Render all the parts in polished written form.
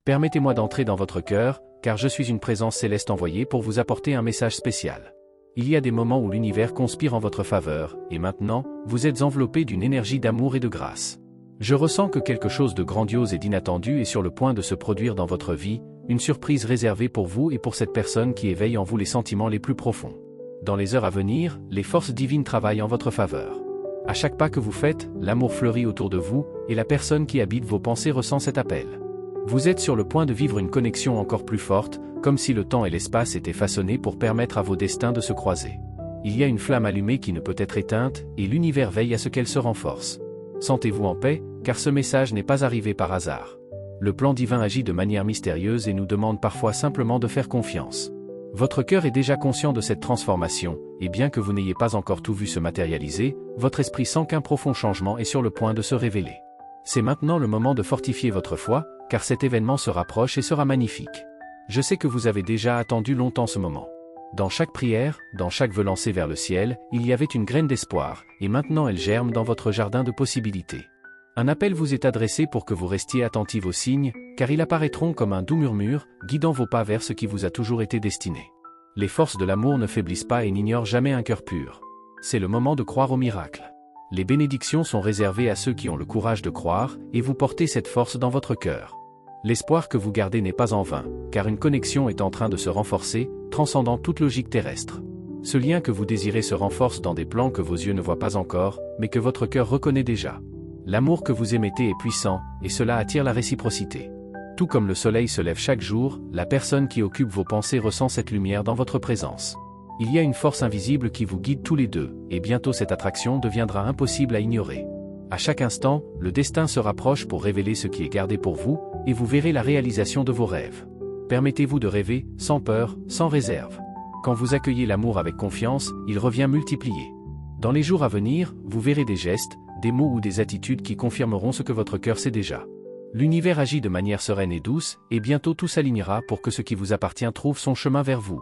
Permettez-moi d'entrer dans votre cœur, car je suis une présence céleste envoyée pour vous apporter un message spécial. Il y a des moments où l'univers conspire en votre faveur, et maintenant, vous êtes enveloppé d'une énergie d'amour et de grâce. Je ressens que quelque chose de grandiose et d'inattendu est sur le point de se produire dans votre vie, une surprise réservée pour vous et pour cette personne qui éveille en vous les sentiments les plus profonds. Dans les heures à venir, les forces divines travaillent en votre faveur. À chaque pas que vous faites, l'amour fleurit autour de vous, et la personne qui habite vos pensées ressent cet appel. Vous êtes sur le point de vivre une connexion encore plus forte, comme si le temps et l'espace étaient façonnés pour permettre à vos destins de se croiser. Il y a une flamme allumée qui ne peut être éteinte, et l'univers veille à ce qu'elle se renforce. Sentez-vous en paix, car ce message n'est pas arrivé par hasard. Le plan divin agit de manière mystérieuse et nous demande parfois simplement de faire confiance. Votre cœur est déjà conscient de cette transformation, et bien que vous n'ayez pas encore tout vu se matérialiser, votre esprit sent qu'un profond changement est sur le point de se révéler. C'est maintenant le moment de fortifier votre foi, car cet événement se rapproche et sera magnifique. Je sais que vous avez déjà attendu longtemps ce moment. Dans chaque prière, dans chaque vœu lancé vers le ciel, il y avait une graine d'espoir, et maintenant elle germe dans votre jardin de possibilités. Un appel vous est adressé pour que vous restiez attentifs aux signes, car ils apparaîtront comme un doux murmure, guidant vos pas vers ce qui vous a toujours été destiné. Les forces de l'amour ne faiblissent pas et n'ignorent jamais un cœur pur. C'est le moment de croire au miracle. Les bénédictions sont réservées à ceux qui ont le courage de croire, et vous portez cette force dans votre cœur. L'espoir que vous gardez n'est pas en vain, car une connexion est en train de se renforcer, transcendant toute logique terrestre. Ce lien que vous désirez se renforce dans des plans que vos yeux ne voient pas encore, mais que votre cœur reconnaît déjà. L'amour que vous émettez est puissant, et cela attire la réciprocité. Tout comme le soleil se lève chaque jour, la personne qui occupe vos pensées ressent cette lumière dans votre présence. Il y a une force invisible qui vous guide tous les deux, et bientôt cette attraction deviendra impossible à ignorer. À chaque instant, le destin se rapproche pour révéler ce qui est gardé pour vous, et vous verrez la réalisation de vos rêves. Permettez-vous de rêver, sans peur, sans réserve. Quand vous accueillez l'amour avec confiance, il revient multiplié. Dans les jours à venir, vous verrez des gestes, des mots ou des attitudes qui confirmeront ce que votre cœur sait déjà. L'univers agit de manière sereine et douce, et bientôt tout s'alignera pour que ce qui vous appartient trouve son chemin vers vous.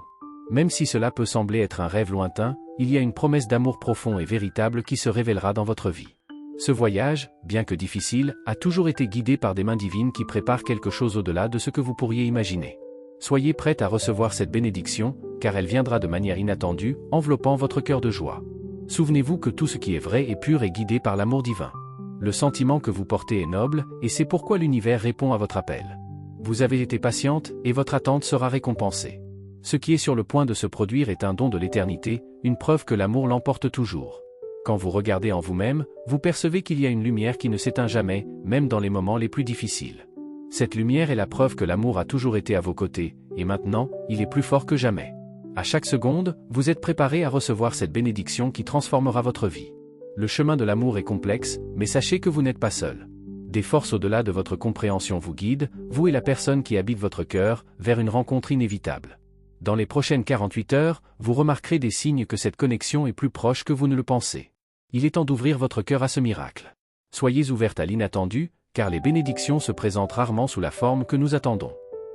Même si cela peut sembler être un rêve lointain, il y a une promesse d'amour profond et véritable qui se révélera dans votre vie. Ce voyage, bien que difficile, a toujours été guidé par des mains divines qui préparent quelque chose au-delà de ce que vous pourriez imaginer. Soyez prête à recevoir cette bénédiction, car elle viendra de manière inattendue, enveloppant votre cœur de joie. Souvenez-vous que tout ce qui est vrai et pur est guidé par l'amour divin. Le sentiment que vous portez est noble, et c'est pourquoi l'univers répond à votre appel. Vous avez été patiente, et votre attente sera récompensée. Ce qui est sur le point de se produire est un don de l'éternité, une preuve que l'amour l'emporte toujours. Quand vous regardez en vous-même, vous percevez qu'il y a une lumière qui ne s'éteint jamais, même dans les moments les plus difficiles. Cette lumière est la preuve que l'amour a toujours été à vos côtés, et maintenant, il est plus fort que jamais. À chaque seconde, vous êtes préparé à recevoir cette bénédiction qui transformera votre vie. Le chemin de l'amour est complexe, mais sachez que vous n'êtes pas seul. Des forces au-delà de votre compréhension vous guident, vous et la personne qui habite votre cœur, vers une rencontre inévitable. Dans les prochaines 48 heures, vous remarquerez des signes que cette connexion est plus proche que vous ne le pensez. Il est temps d'ouvrir votre cœur à ce miracle. Soyez ouverte à l'inattendu, car les bénédictions se présentent rarement sous la forme que nous attendons.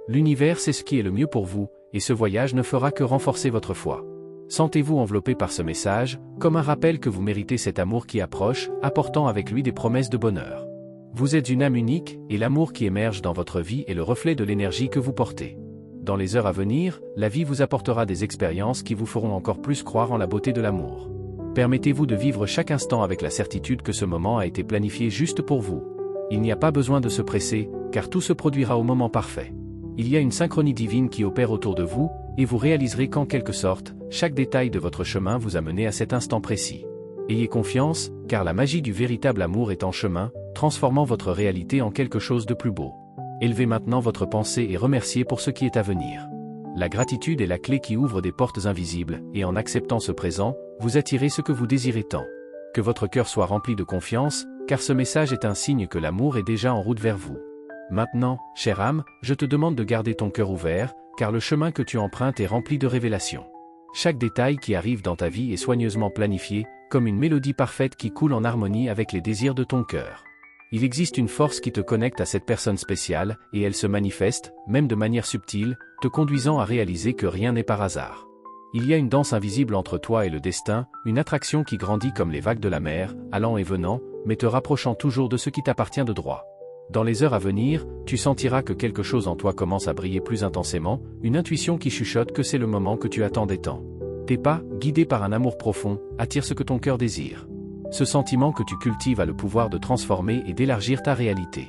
L'univers sait ce qui est le mieux pour vous, et ce voyage ne fera que renforcer votre foi. Sentez-vous enveloppé par ce message, comme un rappel que vous méritez cet amour qui approche, apportant avec lui des promesses de bonheur. Vous êtes une âme unique, et l'amour qui émerge dans votre vie est le reflet de l'énergie que vous portez. Dans les heures à venir, la vie vous apportera des expériences qui vous feront encore plus croire en la beauté de l'amour. Permettez-vous de vivre chaque instant avec la certitude que ce moment a été planifié juste pour vous. Il n'y a pas besoin de se presser, car tout se produira au moment parfait. Il y a une synchronie divine qui opère autour de vous, et vous réaliserez qu'en quelque sorte, chaque détail de votre chemin vous a mené à cet instant précis. Ayez confiance, car la magie du véritable amour est en chemin, transformant votre réalité en quelque chose de plus beau. Élevez maintenant votre pensée et remerciez pour ce qui est à venir. La gratitude est la clé qui ouvre des portes invisibles, et en acceptant ce présent, vous attirez ce que vous désirez tant. Que votre cœur soit rempli de confiance, car ce message est un signe que l'amour est déjà en route vers vous. Maintenant, chère âme, je te demande de garder ton cœur ouvert, car le chemin que tu empruntes est rempli de révélations. Chaque détail qui arrive dans ta vie est soigneusement planifié, comme une mélodie parfaite qui coule en harmonie avec les désirs de ton cœur. Il existe une force qui te connecte à cette personne spéciale, et elle se manifeste, même de manière subtile, te conduisant à réaliser que rien n'est par hasard. Il y a une danse invisible entre toi et le destin, une attraction qui grandit comme les vagues de la mer, allant et venant, mais te rapprochant toujours de ce qui t'appartient de droit. Dans les heures à venir, tu sentiras que quelque chose en toi commence à briller plus intensément, une intuition qui chuchote que c'est le moment que tu attendais tant. Tes pas, guidés par un amour profond, attirent ce que ton cœur désire. Ce sentiment que tu cultives a le pouvoir de transformer et d'élargir ta réalité.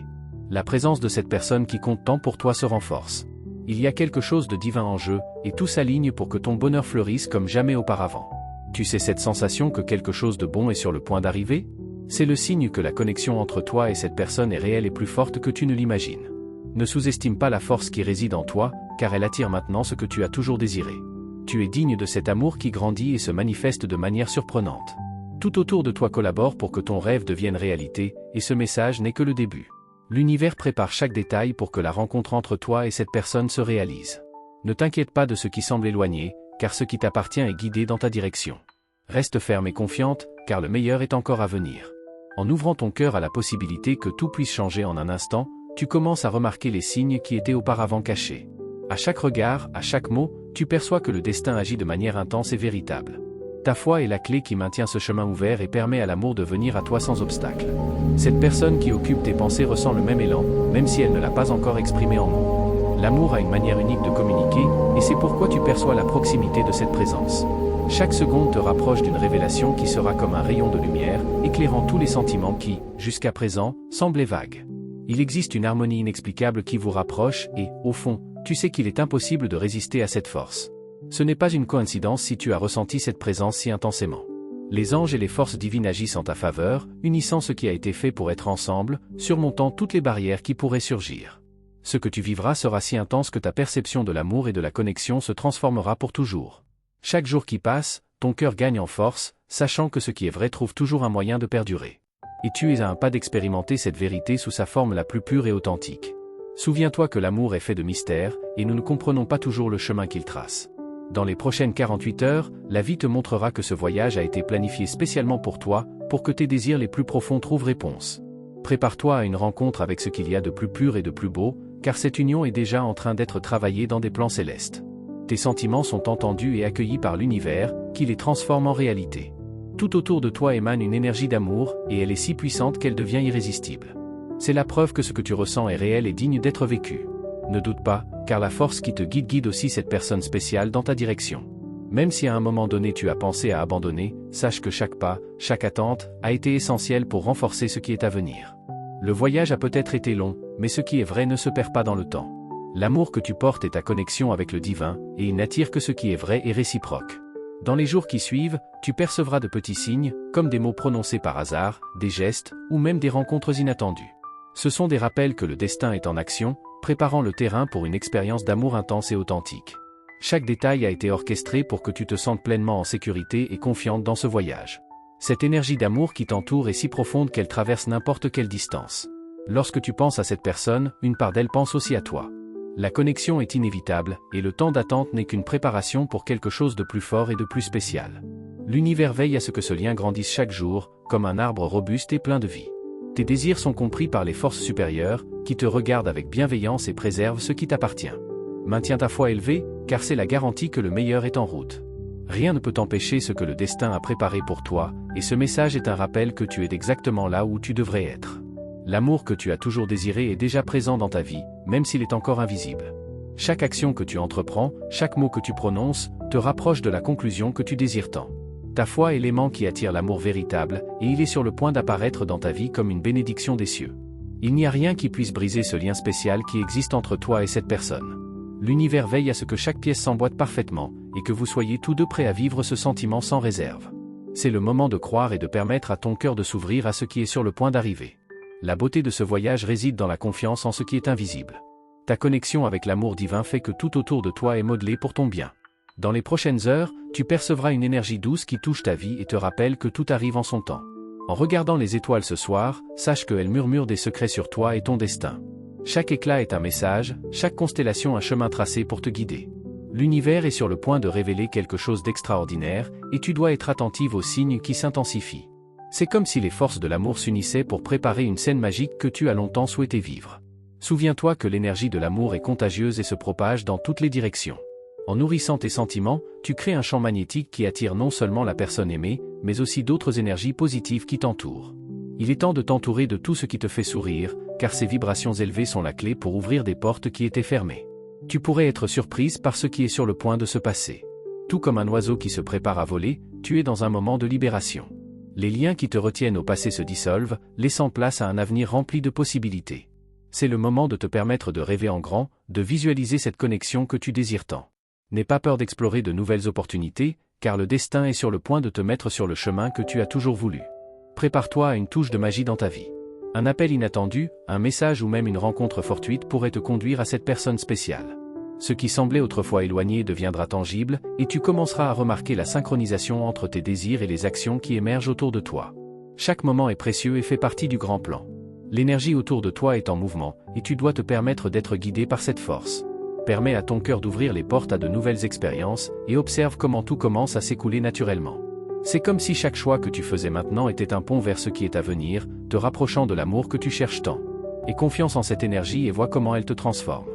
La présence de cette personne qui compte tant pour toi se renforce. Il y a quelque chose de divin en jeu, et tout s'aligne pour que ton bonheur fleurisse comme jamais auparavant. Tu sais cette sensation que quelque chose de bon est sur le point d'arriver ? C'est le signe que la connexion entre toi et cette personne est réelle et plus forte que tu ne l'imagines. Ne sous-estime pas la force qui réside en toi, car elle attire maintenant ce que tu as toujours désiré. Tu es digne de cet amour qui grandit et se manifeste de manière surprenante. Tout autour de toi collabore pour que ton rêve devienne réalité, et ce message n'est que le début. L'univers prépare chaque détail pour que la rencontre entre toi et cette personne se réalise. Ne t'inquiète pas de ce qui semble éloigné, car ce qui t'appartient est guidé dans ta direction. Reste ferme et confiante, car le meilleur est encore à venir. En ouvrant ton cœur à la possibilité que tout puisse changer en un instant, tu commences à remarquer les signes qui étaient auparavant cachés. À chaque regard, à chaque mot, tu perçois que le destin agit de manière intense et véritable. Ta foi est la clé qui maintient ce chemin ouvert et permet à l'amour de venir à toi sans obstacle. Cette personne qui occupe tes pensées ressent le même élan, même si elle ne l'a pas encore exprimé en mots. L'amour a une manière unique de communiquer, et c'est pourquoi tu perçois la proximité de cette présence. Chaque seconde te rapproche d'une révélation qui sera comme un rayon de lumière, éclairant tous les sentiments qui, jusqu'à présent, semblaient vagues. Il existe une harmonie inexplicable qui vous rapproche et, au fond, tu sais qu'il est impossible de résister à cette force. Ce n'est pas une coïncidence si tu as ressenti cette présence si intensément. Les anges et les forces divines agissent en ta faveur, unissant ce qui a été fait pour être ensemble, surmontant toutes les barrières qui pourraient surgir. Ce que tu vivras sera si intense que ta perception de l'amour et de la connexion se transformera pour toujours. Chaque jour qui passe, ton cœur gagne en force, sachant que ce qui est vrai trouve toujours un moyen de perdurer. Et tu es à un pas d'expérimenter cette vérité sous sa forme la plus pure et authentique. Souviens-toi que l'amour est fait de mystères, et nous ne comprenons pas toujours le chemin qu'il trace. Dans les prochaines 48 heures, la vie te montrera que ce voyage a été planifié spécialement pour toi, pour que tes désirs les plus profonds trouvent réponse. Prépare-toi à une rencontre avec ce qu'il y a de plus pur et de plus beau, car cette union est déjà en train d'être travaillée dans des plans célestes. Tes sentiments sont entendus et accueillis par l'univers, qui les transforme en réalité. Tout autour de toi émane une énergie d'amour, et elle est si puissante qu'elle devient irrésistible. C'est la preuve que ce que tu ressens est réel et digne d'être vécu. Ne doute pas, car la force qui te guide aussi cette personne spéciale dans ta direction. Même si à un moment donné tu as pensé à abandonner, sache que chaque pas, chaque attente, a été essentiel pour renforcer ce qui est à venir. Le voyage a peut-être été long, mais ce qui est vrai ne se perd pas dans le temps. L'amour que tu portes est ta connexion avec le divin, et il n'attire que ce qui est vrai et réciproque. Dans les jours qui suivent, tu percevras de petits signes, comme des mots prononcés par hasard, des gestes, ou même des rencontres inattendues. Ce sont des rappels que le destin est en action, préparant le terrain pour une expérience d'amour intense et authentique. Chaque détail a été orchestré pour que tu te sentes pleinement en sécurité et confiante dans ce voyage. Cette énergie d'amour qui t'entoure est si profonde qu'elle traverse n'importe quelle distance. Lorsque tu penses à cette personne, une part d'elle pense aussi à toi. La connexion est inévitable, et le temps d'attente n'est qu'une préparation pour quelque chose de plus fort et de plus spécial. L'univers veille à ce que ce lien grandisse chaque jour, comme un arbre robuste et plein de vie. Tes désirs sont compris par les forces supérieures, qui te regardent avec bienveillance et préservent ce qui t'appartient. Maintiens ta foi élevée, car c'est la garantie que le meilleur est en route. Rien ne peut empêcher ce que le destin a préparé pour toi, et ce message est un rappel que tu es exactement là où tu devrais être. L'amour que tu as toujours désiré est déjà présent dans ta vie, même s'il est encore invisible. Chaque action que tu entreprends, chaque mot que tu prononces, te rapproche de la conclusion que tu désires tant. Ta foi est l'aimant qui attire l'amour véritable, et il est sur le point d'apparaître dans ta vie comme une bénédiction des cieux. Il n'y a rien qui puisse briser ce lien spécial qui existe entre toi et cette personne. L'univers veille à ce que chaque pièce s'emboîte parfaitement, et que vous soyez tous deux prêts à vivre ce sentiment sans réserve. C'est le moment de croire et de permettre à ton cœur de s'ouvrir à ce qui est sur le point d'arriver. La beauté de ce voyage réside dans la confiance en ce qui est invisible. Ta connexion avec l'amour divin fait que tout autour de toi est modelé pour ton bien. Dans les prochaines heures, tu percevras une énergie douce qui touche ta vie et te rappelle que tout arrive en son temps. En regardant les étoiles ce soir, sache qu'elles murmurent des secrets sur toi et ton destin. Chaque éclat est un message, chaque constellation un chemin tracé pour te guider. L'univers est sur le point de révéler quelque chose d'extraordinaire, et tu dois être attentive aux signes qui s'intensifient. C'est comme si les forces de l'amour s'unissaient pour préparer une scène magique que tu as longtemps souhaité vivre. Souviens-toi que l'énergie de l'amour est contagieuse et se propage dans toutes les directions. En nourrissant tes sentiments, tu crées un champ magnétique qui attire non seulement la personne aimée, mais aussi d'autres énergies positives qui t'entourent. Il est temps de t'entourer de tout ce qui te fait sourire, car ces vibrations élevées sont la clé pour ouvrir des portes qui étaient fermées. Tu pourrais être surprise par ce qui est sur le point de se passer. Tout comme un oiseau qui se prépare à voler, tu es dans un moment de libération. Les liens qui te retiennent au passé se dissolvent, laissant place à un avenir rempli de possibilités. C'est le moment de te permettre de rêver en grand, de visualiser cette connexion que tu désires tant. N'aie pas peur d'explorer de nouvelles opportunités, car le destin est sur le point de te mettre sur le chemin que tu as toujours voulu. Prépare-toi à une touche de magie dans ta vie. Un appel inattendu, un message ou même une rencontre fortuite pourrait te conduire à cette personne spéciale. Ce qui semblait autrefois éloigné deviendra tangible, et tu commenceras à remarquer la synchronisation entre tes désirs et les actions qui émergent autour de toi. Chaque moment est précieux et fait partie du grand plan. L'énergie autour de toi est en mouvement, et tu dois te permettre d'être guidé par cette force. Permets à ton cœur d'ouvrir les portes à de nouvelles expériences, et observe comment tout commence à s'écouler naturellement. C'est comme si chaque choix que tu faisais maintenant était un pont vers ce qui est à venir, te rapprochant de l'amour que tu cherches tant. Aie confiance en cette énergie et vois comment elle te transforme.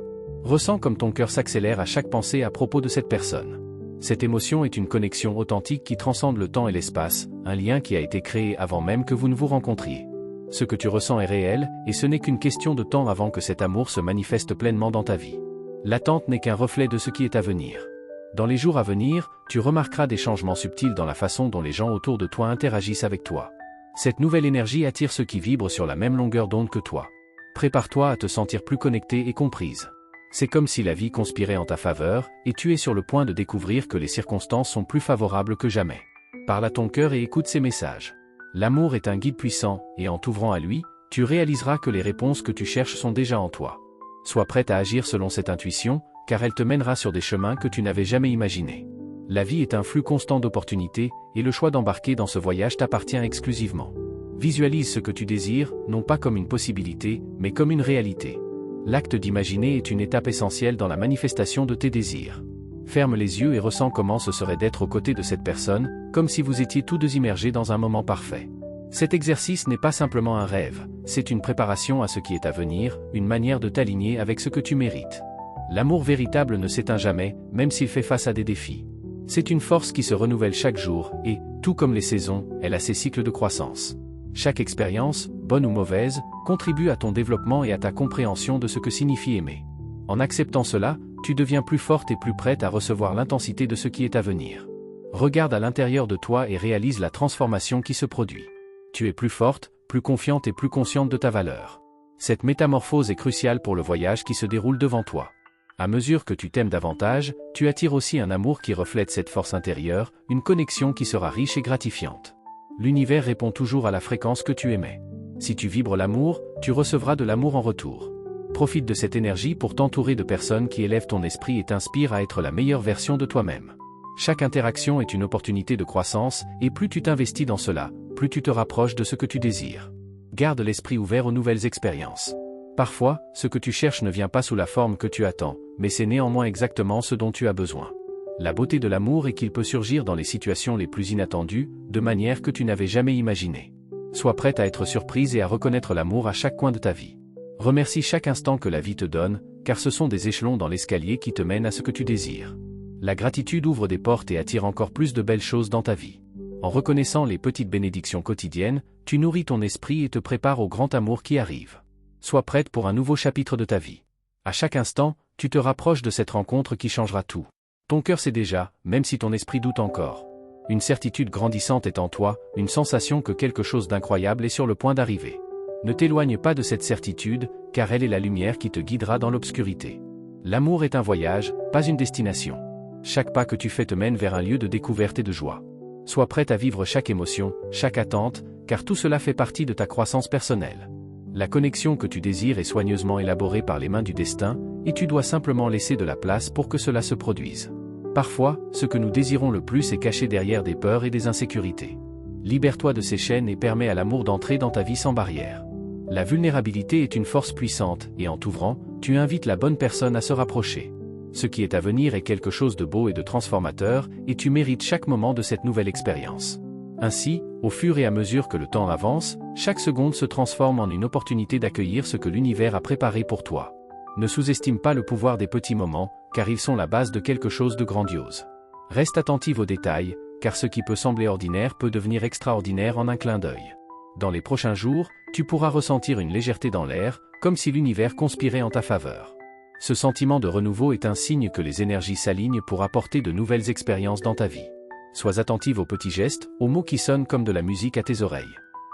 Ressens comme ton cœur s'accélère à chaque pensée à propos de cette personne. Cette émotion est une connexion authentique qui transcende le temps et l'espace, un lien qui a été créé avant même que vous ne vous rencontriez. Ce que tu ressens est réel, et ce n'est qu'une question de temps avant que cet amour se manifeste pleinement dans ta vie. L'attente n'est qu'un reflet de ce qui est à venir. Dans les jours à venir, tu remarqueras des changements subtils dans la façon dont les gens autour de toi interagissent avec toi. Cette nouvelle énergie attire ceux qui vibrent sur la même longueur d'onde que toi. Prépare-toi à te sentir plus connectée et comprise. C'est comme si la vie conspirait en ta faveur, et tu es sur le point de découvrir que les circonstances sont plus favorables que jamais. Parle à ton cœur et écoute ses messages. L'amour est un guide puissant, et en t'ouvrant à lui, tu réaliseras que les réponses que tu cherches sont déjà en toi. Sois prête à agir selon cette intuition, car elle te mènera sur des chemins que tu n'avais jamais imaginés. La vie est un flux constant d'opportunités, et le choix d'embarquer dans ce voyage t'appartient exclusivement. Visualise ce que tu désires, non pas comme une possibilité, mais comme une réalité. L'acte d'imaginer est une étape essentielle dans la manifestation de tes désirs. Ferme les yeux et ressens comment ce serait d'être aux côtés de cette personne, comme si vous étiez tous deux immergés dans un moment parfait. Cet exercice n'est pas simplement un rêve, c'est une préparation à ce qui est à venir, une manière de t'aligner avec ce que tu mérites. L'amour véritable ne s'éteint jamais, même s'il fait face à des défis. C'est une force qui se renouvelle chaque jour, et, tout comme les saisons, elle a ses cycles de croissance. Chaque expérience, bonne ou mauvaise, contribue à ton développement et à ta compréhension de ce que signifie aimer. En acceptant cela, tu deviens plus forte et plus prête à recevoir l'intensité de ce qui est à venir. Regarde à l'intérieur de toi et réalise la transformation qui se produit. Tu es plus forte, plus confiante et plus consciente de ta valeur. Cette métamorphose est cruciale pour le voyage qui se déroule devant toi. À mesure que tu t'aimes davantage, tu attires aussi un amour qui reflète cette force intérieure, une connexion qui sera riche et gratifiante. L'univers répond toujours à la fréquence que tu émets. Si tu vibres l'amour, tu recevras de l'amour en retour. Profite de cette énergie pour t'entourer de personnes qui élèvent ton esprit et t'inspirent à être la meilleure version de toi-même. Chaque interaction est une opportunité de croissance, et plus tu t'investis dans cela, plus tu te rapproches de ce que tu désires. Garde l'esprit ouvert aux nouvelles expériences. Parfois, ce que tu cherches ne vient pas sous la forme que tu attends, mais c'est néanmoins exactement ce dont tu as besoin. La beauté de l'amour est qu'il peut surgir dans les situations les plus inattendues, de manière que tu n'avais jamais imaginé. Sois prête à être surprise et à reconnaître l'amour à chaque coin de ta vie. Remercie chaque instant que la vie te donne, car ce sont des échelons dans l'escalier qui te mènent à ce que tu désires. La gratitude ouvre des portes et attire encore plus de belles choses dans ta vie. En reconnaissant les petites bénédictions quotidiennes, tu nourris ton esprit et te prépares au grand amour qui arrive. Sois prête pour un nouveau chapitre de ta vie. À chaque instant, tu te rapproches de cette rencontre qui changera tout. Ton cœur sait déjà, même si ton esprit doute encore. Une certitude grandissante est en toi, une sensation que quelque chose d'incroyable est sur le point d'arriver. Ne t'éloigne pas de cette certitude, car elle est la lumière qui te guidera dans l'obscurité. L'amour est un voyage, pas une destination. Chaque pas que tu fais te mène vers un lieu de découverte et de joie. Sois prête à vivre chaque émotion, chaque attente, car tout cela fait partie de ta croissance personnelle. La connexion que tu désires est soigneusement élaborée par les mains du destin, et tu dois simplement laisser de la place pour que cela se produise. Parfois, ce que nous désirons le plus est caché derrière des peurs et des insécurités. Libère-toi de ces chaînes et permets à l'amour d'entrer dans ta vie sans barrière. La vulnérabilité est une force puissante, et en t'ouvrant, tu invites la bonne personne à se rapprocher. Ce qui est à venir est quelque chose de beau et de transformateur, et tu mérites chaque moment de cette nouvelle expérience. Ainsi, au fur et à mesure que le temps avance, chaque seconde se transforme en une opportunité d'accueillir ce que l'univers a préparé pour toi. Ne sous-estime pas le pouvoir des petits moments, car ils sont la base de quelque chose de grandiose. Reste attentive aux détails, car ce qui peut sembler ordinaire peut devenir extraordinaire en un clin d'œil. dans les prochains jours, tu pourras ressentir une légèreté dans l'air, comme si l'univers conspirait en ta faveur. Ce sentiment de renouveau est un signe que les énergies s'alignent pour apporter de nouvelles expériences dans ta vie. Sois attentive aux petits gestes, aux mots qui sonnent comme de la musique à tes oreilles.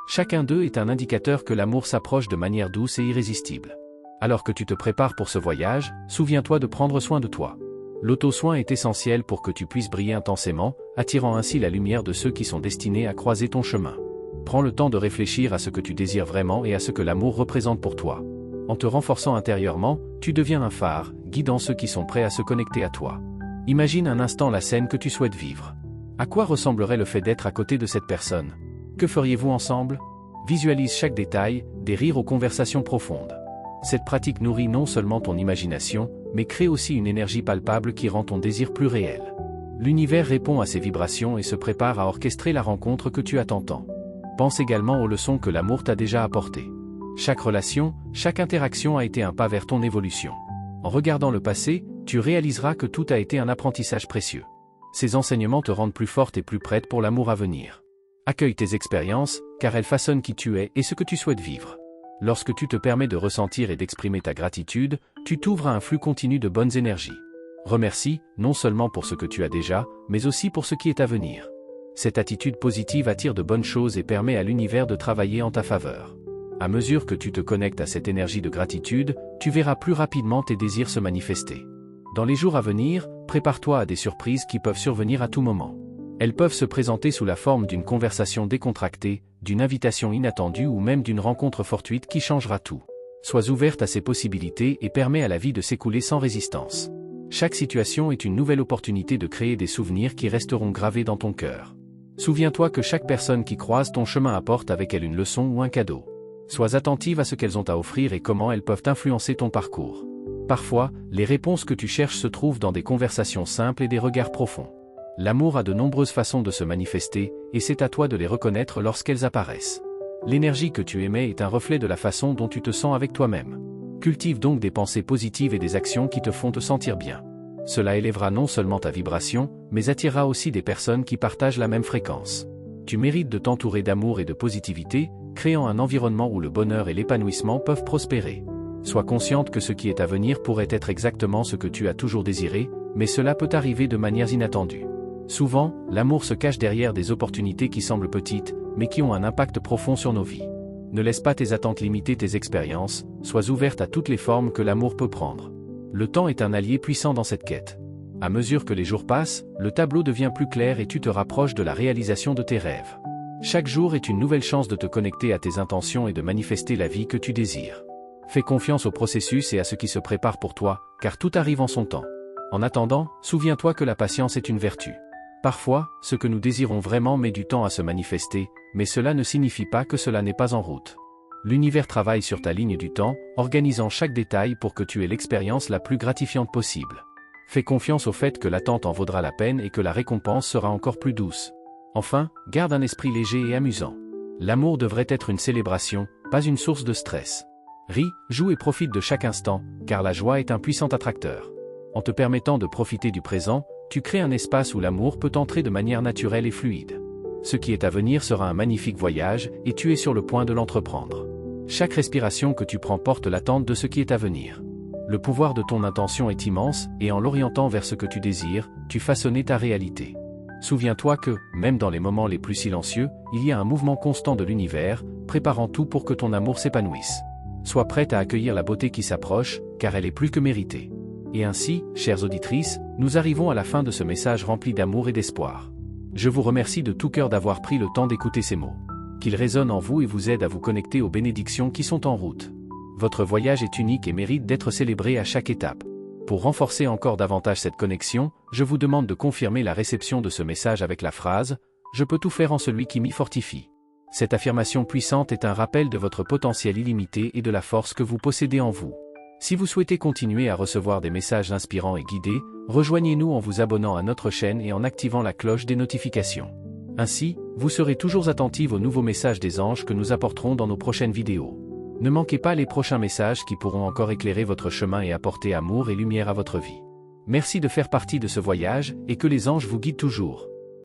Chacun d'eux est un indicateur que l'amour s'approche de manière douce et irrésistible. Alors que tu te prépares pour ce voyage, souviens-toi de prendre soin de toi. L'auto-soin est essentiel pour que tu puisses briller intensément, attirant ainsi la lumière de ceux qui sont destinés à croiser ton chemin. Prends le temps de réfléchir à ce que tu désires vraiment et à ce que l'amour représente pour toi. En te renforçant intérieurement, tu deviens un phare, guidant ceux qui sont prêts à se connecter à toi. Imagine un instant la scène que tu souhaites vivre. À quoi ressemblerait le fait d'être à côté de cette personne? Que feriez-vous ensemble? Visualise chaque détail, des rires aux conversations profondes. Cette pratique nourrit non seulement ton imagination, mais crée aussi une énergie palpable qui rend ton désir plus réel. L'univers répond à ces vibrations et se prépare à orchestrer la rencontre que tu attends tant. Pense également aux leçons que l'amour t'a déjà apportées. Chaque relation, chaque interaction a été un pas vers ton évolution. En regardant le passé, tu réaliseras que tout a été un apprentissage précieux. Ces enseignements te rendent plus forte et plus prête pour l'amour à venir. Accueille tes expériences, car elles façonnent qui tu es et ce que tu souhaites vivre. Lorsque tu te permets de ressentir et d'exprimer ta gratitude, tu t'ouvres à un flux continu de bonnes énergies. Remercie, non seulement pour ce que tu as déjà, mais aussi pour ce qui est à venir. Cette attitude positive attire de bonnes choses et permet à l'univers de travailler en ta faveur. À mesure que tu te connectes à cette énergie de gratitude, tu verras plus rapidement tes désirs se manifester. Dans les jours à venir, prépare-toi à des surprises qui peuvent survenir à tout moment. Elles peuvent se présenter sous la forme d'une conversation décontractée, d'une invitation inattendue ou même d'une rencontre fortuite qui changera tout. Sois ouverte à ces possibilités et permets à la vie de s'écouler sans résistance. Chaque situation est une nouvelle opportunité de créer des souvenirs qui resteront gravés dans ton cœur. Souviens-toi que chaque personne qui croise ton chemin apporte avec elle une leçon ou un cadeau. Sois attentive à ce qu'elles ont à offrir et comment elles peuvent influencer ton parcours. Parfois, les réponses que tu cherches se trouvent dans des conversations simples et des regards profonds. L'amour a de nombreuses façons de se manifester, et c'est à toi de les reconnaître lorsqu'elles apparaissent. L'énergie que tu émets est un reflet de la façon dont tu te sens avec toi-même. Cultive donc des pensées positives et des actions qui te font te sentir bien. Cela élèvera non seulement ta vibration, mais attirera aussi des personnes qui partagent la même fréquence. Tu mérites de t'entourer d'amour et de positivité, créant un environnement où le bonheur et l'épanouissement peuvent prospérer. Sois consciente que ce qui est à venir pourrait être exactement ce que tu as toujours désiré, mais cela peut arriver de manières inattendues. Souvent, l'amour se cache derrière des opportunités qui semblent petites, mais qui ont un impact profond sur nos vies. Ne laisse pas tes attentes limiter tes expériences, sois ouverte à toutes les formes que l'amour peut prendre. Le temps est un allié puissant dans cette quête. À mesure que les jours passent, le tableau devient plus clair et tu te rapproches de la réalisation de tes rêves. Chaque jour est une nouvelle chance de te connecter à tes intentions et de manifester la vie que tu désires. Fais confiance au processus et à ce qui se prépare pour toi, car tout arrive en son temps. En attendant, souviens-toi que la patience est une vertu. Parfois, ce que nous désirons vraiment met du temps à se manifester, mais cela ne signifie pas que cela n'est pas en route. L'univers travaille sur ta ligne du temps, organisant chaque détail pour que tu aies l'expérience la plus gratifiante possible. Fais confiance au fait que l'attente en vaudra la peine et que la récompense sera encore plus douce. Enfin, garde un esprit léger et amusant. L'amour devrait être une célébration, pas une source de stress. Ris, joue et profite de chaque instant, car la joie est un puissant attracteur. En te permettant de profiter du présent, tu crées un espace où l'amour peut entrer de manière naturelle et fluide. Ce qui est à venir sera un magnifique voyage, et tu es sur le point de l'entreprendre. Chaque respiration que tu prends porte l'attente de ce qui est à venir. Le pouvoir de ton intention est immense, et en l'orientant vers ce que tu désires, tu façonnais ta réalité. Souviens-toi que, même dans les moments les plus silencieux, il y a un mouvement constant de l'univers, préparant tout pour que ton amour s'épanouisse. Sois prête à accueillir la beauté qui s'approche, car elle est plus que méritée. Et ainsi, chères auditrices, nous arrivons à la fin de ce message rempli d'amour et d'espoir. Je vous remercie de tout cœur d'avoir pris le temps d'écouter ces mots. Qu'ils résonnent en vous et vous aident à vous connecter aux bénédictions qui sont en route. Votre voyage est unique et mérite d'être célébré à chaque étape. Pour renforcer encore davantage cette connexion, je vous demande de confirmer la réception de ce message avec la phrase « Je peux tout faire en celui qui m'y fortifie ». Cette affirmation puissante est un rappel de votre potentiel illimité et de la force que vous possédez en vous. Si vous souhaitez continuer à recevoir des messages inspirants et guidés, rejoignez-nous en vous abonnant à notre chaîne et en activant la cloche des notifications. Ainsi, vous serez toujours attentive aux nouveaux messages des anges que nous apporterons dans nos prochaines vidéos. Ne manquez pas les prochains messages qui pourront encore éclairer votre chemin et apporter amour et lumière à votre vie. Merci de faire partie de ce voyage, et que les anges vous guident toujours.